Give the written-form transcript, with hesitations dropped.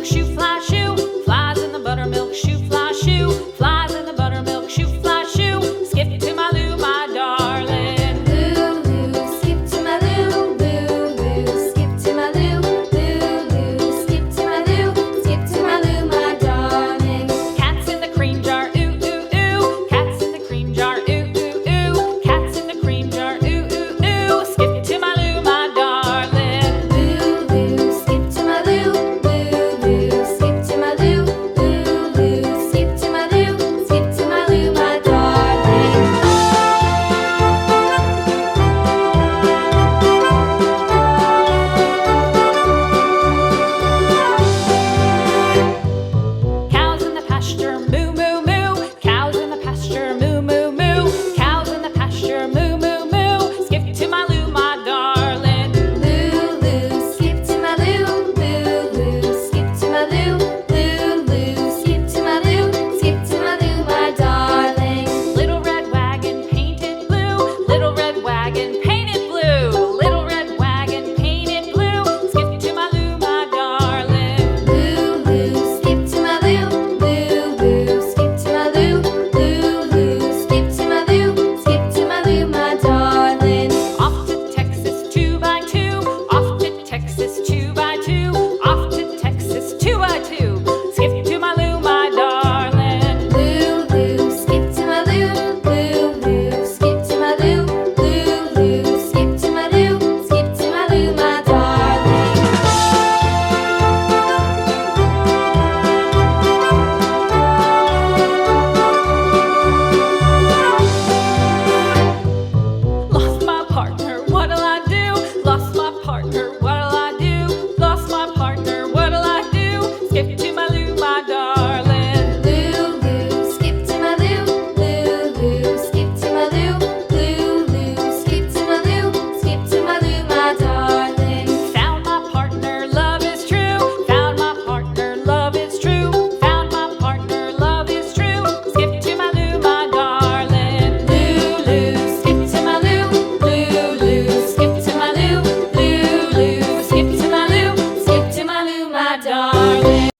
buttermilk shoe, fly shoe. Flies in the buttermilk shoe, fly shoe. Flies in the buttermilk shoe, fly shoe. Skip to my Lou, my darling. Lou, skip to my Lou, Lou, skip to my Lou, Lou, skip to my Lou, skip to my Lou, my darling. Cats in the cream jar, ooh, ooh, ooh. Cats in the cream jar, ooh, ooh, ooh. Cats in the cream jar, ooh, ooh, ooh. Skip to my Lou, my darling. Lou, skip to my Lou, Lou, skip to my Lou, Lou, skip to my Lou, skip to my Lou, my darling. Cows in the pasture, moo, moo, moo. Cows in the pasture, moo, moo, moo. Cows in the pasture, moo, moo, moo. Skip to my Lou, my darling. Lou, skip to my Lou, Lou, skip to my Lou, Lou, skip to my Lou, skip to my Lou, my darling. Little red wagon painted blue. Little red wagon painted blue. Little red wagon painted blue. Skip to my Lou, my darling. Lou, skip to my Lou, Lou, skip to my Lou, Lou, skip to my Lou, skip to my Lou, my darling. Off to Texas 2x2. Off to Texas 2x2. Off to Texas 2x2. Skip to my Lou, my darling. Lou, skip to my Lou, Lou, skip to my Lou, Lou, skip to my Lou, skip to my Lou, my darling. Lost my partner, what'll I do? Lost my partner, what'll I do? Lost my partner, what'll I do? Skip to my Lou, my darling. Lou, skip to my Lou, Lou, skip to my Lou, Lou, skip to my Lou, skip to my Lou, my darling. Found my partner, love is true. Found my partner, love is true. Found my partner, love is true. Skip to my Lou, my darling. Lou, skip to my Lou, Lou, skip to my Lou, Lou, skip to my Lou, skip to my Lou, my darling.